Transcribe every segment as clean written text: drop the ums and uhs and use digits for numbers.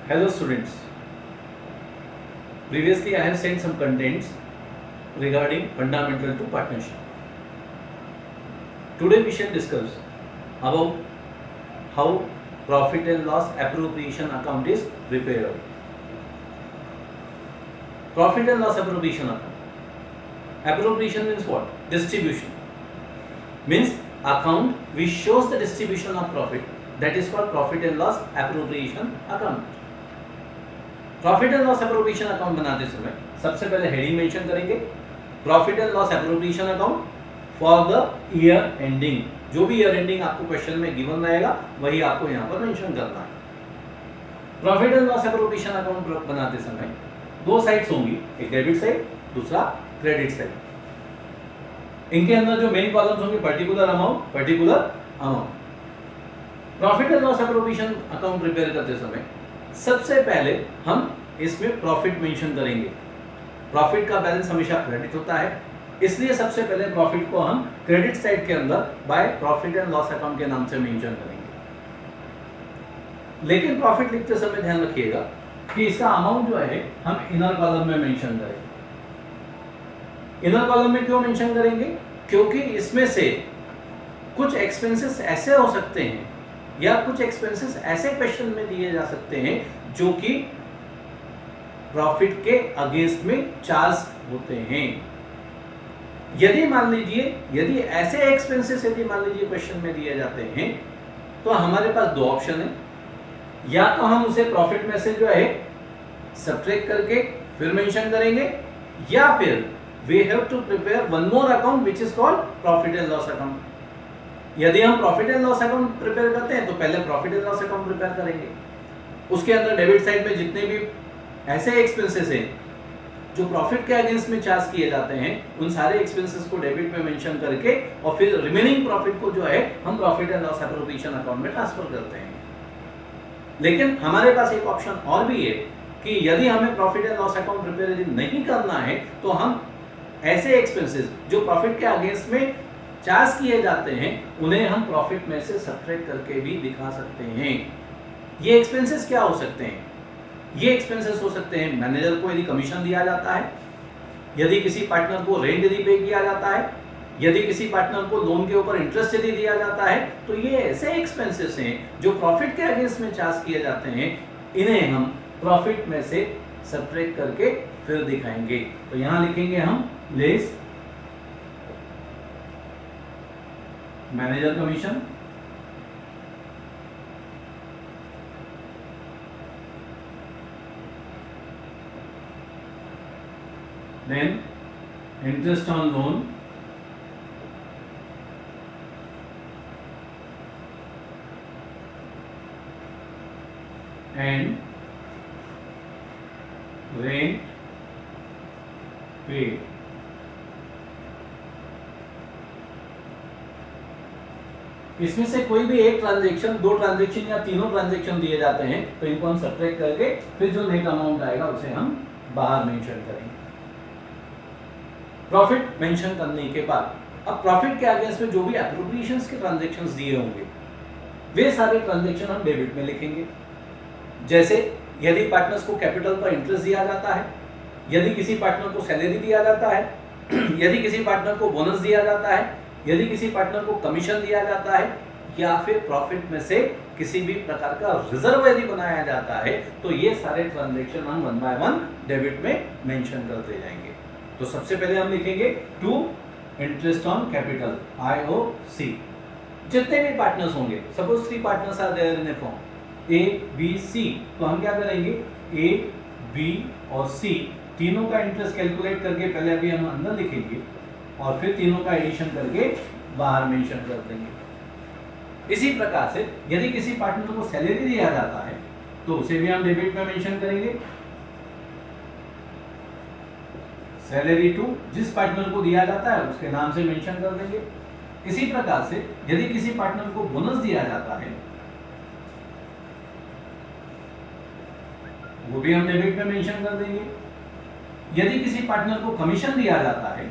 Hello students. Previously I have sent some contents regarding fundamental to partnership. Today we shall discuss about how profit and loss appropriation account is prepared. Profit and loss appropriation account. Appropriation means what? Distribution. Means account which shows the distribution of profit. That is called profit and loss appropriation account. Profit and loss appropriation account बनाते समय सबसे पहले heading mention करेंगे profit and loss appropriation account for the year ending. जो भी year ending आपको question में given रहेगा वही आपको यहाँ पर मेंशन करना है। Profit and loss appropriation account बनाते समय दो साइड्स होंगी, एक डेबिट साइड, दूसरा क्रेडिट साइड। इनके अंदर जो मेन कॉलम्स होंगे particular amount. Profit and loss appropriation account prepare करते समय सबसे पहले हम इसमें प्रॉफिट मेंशन करेंगे। प्रॉफिट का बैलेंस हमेशा क्रेडिट होता है, इसलिए सबसे पहले प्रॉफिट को हम क्रेडिट साइड के अंदर by profit and loss account के नाम से मेंशन करेंगे। लेकिन प्रॉफिट लिखते समय ध्यान रखिएगा कि इसका अमाउंट जो है हम इनर कॉलम में मेंशन करेंगे। इनर कॉलम में क्यों मेंशन करेंगे? क्योंकि इसमें से कुछ एक्सपेंसेस ऐसे हो सकते हैं या कुछ एक्सपेंसेस ऐसे क्वेश्चन में दिए जा सकते हैं जो कि प्रॉफिट के अगेंस्ट में चार्ज होते हैं। यदि मान लीजिए ऐसे एक्सपेंसेस मान लीजिए क्वेश्चन में दिए जाते हैं तो हमारे पास दो ऑप्शन है, या तो हम उसे प्रॉफिट में से जो है सब्ट्रैक्ट करके फिर मेंशन करेंगे, या फिर we have to prepare one more account which is called profit and loss account. यदि हम profit and loss account prepare करते हैं तो पहले profit and loss account prepare करेंगे। उसके अंदर डेबिट साइड में जितने भी ऐसे एक्सपेंसेस हैं जो प्रॉफिट के अगेंस्ट में चार्ज किए जाते हैं उन सारे एक्सपेंसेस को डेबिट में मेंशन करके और फिर रिमेनिंग प्रॉफिट को जो है हम profit and loss appropriation account में ट्रांसफर करते हैं। लेकिन हमारे पास एक ऑप्शन और भी है कि यदि हमें profit and loss account prepare नहीं करना है तो हम ऐसे एक्सपेंसेस जो प्रॉफिट के अगेंस्ट में चार्ज किए जाते हैं उन्हें हम प्रॉफिट में से सब्ट्रैक्ट करके भी दिखा सकते हैं। ये एक्सपेंसेस क्या हो सकते हैं? ये एक्सपेंसेस हो सकते हैं मैनेजर को यदि कमीशन दिया जाता है, यदि किसी पार्टनर को रेंट यदि पे किया जाता है, यदि किसी पार्टनर को लोन के ऊपर इंटरेस्ट यदि दिया जाता है, तो ये ऐसे एक्सपेंसेस हैं जो प्रॉफिट के अगेंस्ट में चार्ज किए जाते हैं, इन्हें हम प्रॉफिट में से सब्ट्रैक्ट करके फिर दिखाएंगे। तो यहाँ लिखेंगे हम less manager commission, then interest on loan, and rent paid। इसमें से कोई भी एक ट्रांजैक्शन, दो ट्रांजैक्शन या तीनों ट्रांजैक्शन दिए जाते हैं तो इनको हम सब्ट्रैक्ट करके फिर जो नेट अमाउंट आएगा उसे हम बाहर मेंशन करेंगे। प्रॉफिट मेंशन करने के बाद अब प्रॉफिट के अगेंस्ट में जो भी एप्रोप्रिएशंस के ट्रांजैक्शंस दिए होंगे वे सारे ट्रांजैक्शन हम डेबिट में लिखेंगे। जैसे यदि पार्टनर्स को कैपिटल पर इंटरेस्ट दिया जाता है, यदि किसी पार्टनर को सैलरी दिया जाता है, यदि किसी पार्टनर को बोनस दिया जाता है, यदि किसी पार्टनर को कमीशन दिया जाता है, या फिर प्रॉफिट में से किसी भी प्रकार का रिजर्व यदि बनाया जाता है, तो ये सारे ट्रांजैक्शन हम वन बाय वन डेबिट में मेंशन करते जाएंगे। तो सबसे पहले हम लिखेंगे to interest on capital IOC। जितने भी पार्टनर्स होंगे, suppose 3 partners are there in a firm A, B, C, तो हम क्या करेंगे A, B और C तीनों का इंटरेस्ट कैलकुलेट करके पहले अभी हम अंदर लिखेंगे और फिर तीनों का एडिशन करके बाहर मेंशन कर देंगे। इसी प्रकार से यदि किसी पार्टनर को सैलरी दिया जाता है तो उसे भी हम डेबिट में मेंशन करेंगे। सैलरी टू जिस पार्टनर को दिया जाता है उसके नाम से मेंशन कर देंगे। इसी प्रकार से यदि किसी पार्टनर को बोनस दिया जाता है वो भी हम डेबिट में मेंशन कर देंगे। यदि किसी पार्टनर को कमीशन दिया जाता है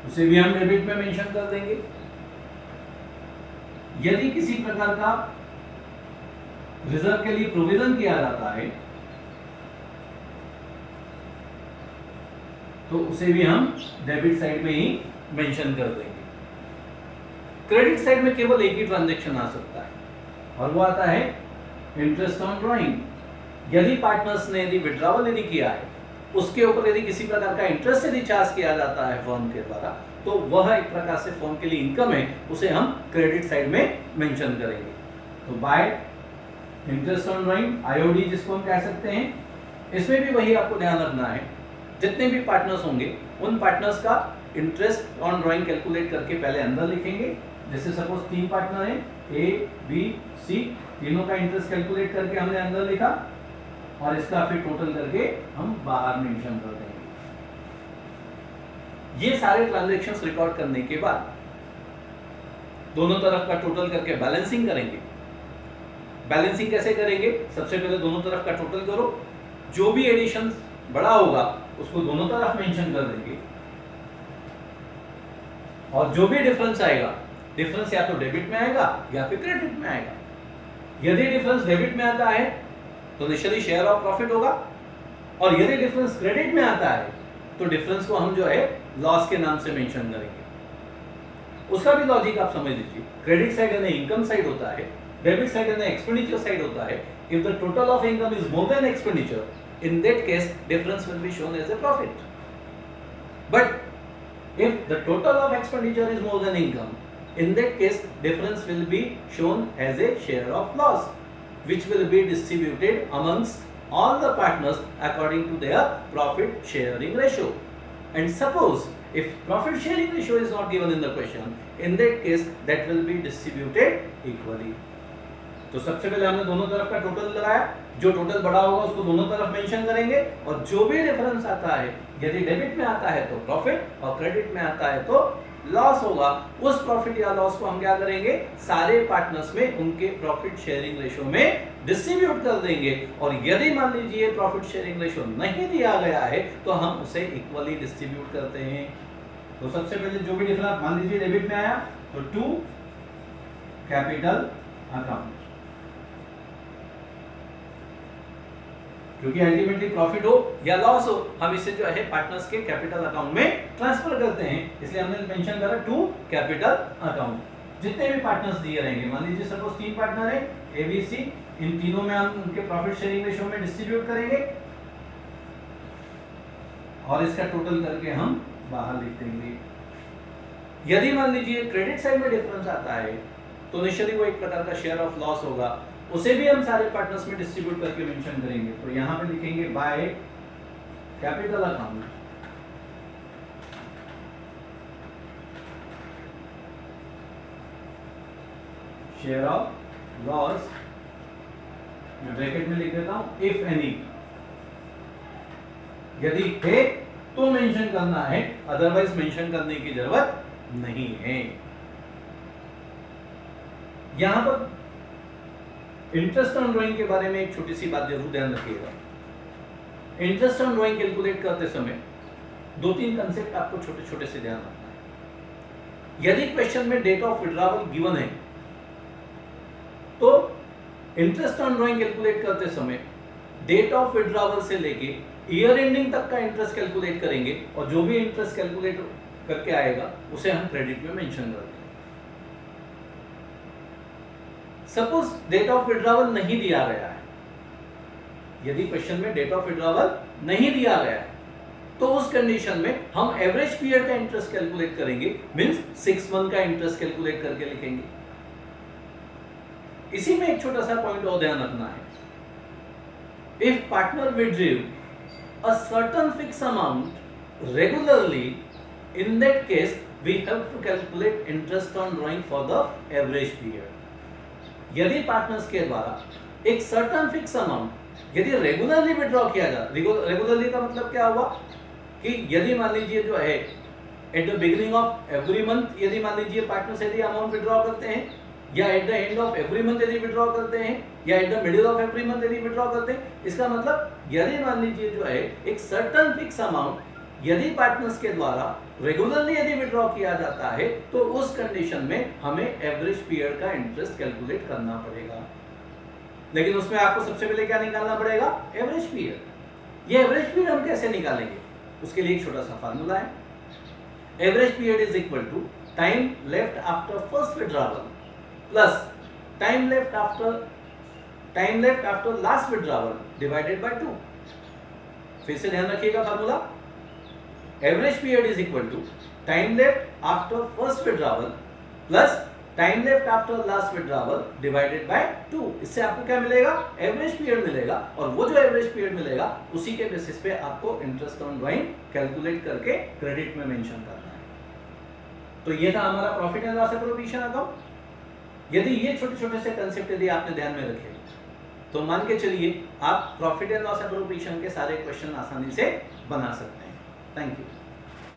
उसे भी हम डेबिट में मेंशन कर देंगे। यदि किसी प्रकार का रिजर्व के लिए प्रोविजन किया जाता है तो उसे भी हम डेबिट साइड में ही मेंशन कर देंगे। क्रेडिट साइड में केवल एक ही ट्रांजैक्शन आ सकता है और वो आता है इंटरेस्ट ऑन ड्राइंग। यदि पार्टनर्स ने यदि विड्रॉवल यदि किया है, उसके ऊपर यदि किसी प्रकार का इंटरेस्ट यदि चार्ज किया जाता है फर्म के द्वारा, तो वह एक प्रकार से फर्म के लिए इनकम है, उसे हम क्रेडिट साइड में मेंशन करेंगे। तो bye interest on drawing, IOD जिसको हम कह सकते हैं, इसमें भी वही आपको ध्यान रखना है, जितने भी पार्टनर्स होंगे उन पार्टनर्स का इंटरेस्ट ऑन ड्राइंग कैलकुलेट करके पहले अंदर लिखेंगे। जैसे सपोज 3 पार्टनर हैं, ए बी सी, तीनों का इंटरेस्ट कैलकुलेट करके हमने अंदर लिखा और इसका फिर टोटल करके हम बाहर मेंशन कर देंगे। ये सारे ट्रांजैक्शंस रिकॉर्ड करने के बाद दोनों तरफ का टोटल करके बैलेंसिंग करेंगे। बैलेंसिंग कैसे करेंगे? सबसे पहले दोनों तरफ का टोटल करो, जो भी एडिशन बड़ा होगा उसको दोनों तरफ मेंशन कर देंगे और जो भी डिफरेंस आएगा, डिफरेंस या तो डेबिट में आएगा या फिर क्रेडिट में आएगा। यदि डिफरेंस डेबिट में आता है तो निश्चित ही शेयर ऑफ प्रॉफिट होगा और यदि डिफरेंस क्रेडिट में आता है तो डिफरेंस को हम जो है लॉस के नाम से मेंशन करेंगे। उसका भी लॉजिक आप समझ लीजिए। क्रेडिट साइड यानी इनकम साइड होता है, डेबिट साइड यानी एक्सपेंडिचर साइड होता है। If the total of income is more than expenditure, in that case difference will be shown as a profit. But if the total of expenditure is more than income, in that case difference will be shown as a share of loss, which will be distributed amongst all the partners according to their profit sharing ratio. And suppose if profit sharing ratio is not given in the question, in that case that will be distributed equally. तो सबसे पहले हमने दोनों तरफ का total लगाया, जो total बड़ा होगा उसको दोनों तरफ मेंशन करेंगे और जो भी डिफरेंस आता है, यदि डेबिट में आता है तो प्रॉफिट और क्रेडिट में आता है तो लॉस होगा। उस प्रॉफिट या लॉस को हम क्या करेंगे, सारे पार्टनर्स में उनके प्रॉफिट शेयरिंग रेशियो में डिस्ट्रीब्यूट कर देंगे। और यदि मान लीजिए प्रॉफिट शेयरिंग रेशियो नहीं दिया गया है तो हम उसे इक्वली डिस्ट्रीब्यूट करते हैं। तो सबसे पहले जो भी डिफरेंस मान लीजिए डेबिट में आया तो टू कैपिटल अकाउंट, क्योंकि अल्टीमेटली प्रॉफिट हो या लॉस हो हम इसे जो है पार्टनर्स के कैपिटल अकाउंट में ट्रांसफर करते हैं, इसलिए हमने मेंशन करा टू कैपिटल अकाउंट। जितने भी पार्टनर्स दिए रहेंगे, मान लीजिए सपोज 3 पार्टनर है ए बी सी, इन तीनों में हम उनके प्रॉफिट शेयरिंग रेशियो में डिस्ट्रीब्यूट करेंगे और इसका टोटल करके हम बाहर लिख देंगे। यदि मान लीजिए क्रेडिट साइड में डिफरेंस आता है तो निश्चित ही वो एक प्रकार का शेयर ऑफ लॉस होगा, उसे भी हम सारे पार्टनर्स में डिस्ट्रीब्यूट करके मेंशन करेंगे। तो यहां पे लिखेंगे by capital account share of loss, मैं ब्रैकेट में लिख देता हूं इफ एनी, यदि है तो मेंशन करना है, अदरवाइज मेंशन करने की जरूरत नहीं है। यहां पर इंटरेस्ट ऑन ड्राइंग के बारे में एक छोटी सी बात जरूर ध्यान रखिएगा। इंटरेस्ट ऑन ड्राइंग कैलकुलेट करते समय 2-3 कंसेप्ट आपको छोटे छोटे से ध्यान रखना है। यदि क्वेश्चन में डेट ऑफ विड्रॉवल गिवन है तो इंटरेस्ट ऑन ड्राइंग कैलकुलेट करते समय डेट ऑफ विड्रॉवल से लेके ईयर एंडिंग तक का इंटरेस्ट कैलकुलेट करेंगे और जो भी इंटरेस्ट कैलकुलेट करके आएगा उसे हम क्रेडिट में मेंशन कर देंगे। सपोज डेट ऑफ विड्रॉवल नहीं दिया गया है, यदि क्वेश्चन में डेट ऑफ विड्रॉवल नहीं दिया गया है तो उस कंडीशन में हम एवरेज पीरियड का इंटरेस्ट कैलकुलेट करेंगे, मींस 6 मंथ का इंटरेस्ट कैलकुलेट करके लिखेंगे। इसी में एक छोटा सा पॉइंट और ध्यान रखना है, if partner withdrew a certain fixed amount regularly, in that case we have to calculate interest on drawing for the average period. यदि पार्टनर्स के द्वारा एक सर्टन फिक्स अमाउंट यदि रेगुलरली विड्रॉ किया जाए, रेगुलरली का मतलब क्या हुआ कि यदि मान लीजिए जो है at the beginning of every month यदि मान लीजिए पार्टनर्स यदि अमाउंट विड्रॉ करते हैं, या at the end of every month यदि विड्रॉ करते हैं, या at the middle of every month यदि विड्रॉ करते हैं, इसका मतलब यदि मान लीजिए जो है एक सर्टन फिक्स अमाउंट यदि पार्टनर्स के द्वारा रेगुलरली यदि विड्रॉ किया जाता है तो उस कंडीशन में हमें एवरेज पीरियड का इंटरेस्ट कैलकुलेट करना पड़ेगा। लेकिन उसमें आपको सबसे पहले क्या निकालना पड़ेगा, एवरेज पीरियड। ये एवरेज पीरियड हम कैसे निकालेंगे, उसके लिए एक छोटा सा फार्मूला है। Average period is equal to time left after first withdrawal plus time left after last withdrawal divided by 2। फिर से ध्यान रखिएगा formula, average period is equal to time left after first withdrawal plus time left after last withdrawal divided by 2। इससे आपको क्या मिलेगा, average period मिलेगा, और वो जो एवरेज पीरियड मिलेगा उसी के बेसिस पे आपको इंटरेस्ट ऑन ड्राइंग कैलकुलेट करके क्रेडिट में मेंशन करना है। तो ये था हमारा profit and loss appropriation account. यदि ये छोटे छोटे से कंसेप्ट यदि आपने ध्यान में रखे तो मान के चलिए आप प्रॉफिट एंड लॉस एप्रोप्रिएशन के सारे क्वेश्चन आसानी से बना सकते हैं। Thank you.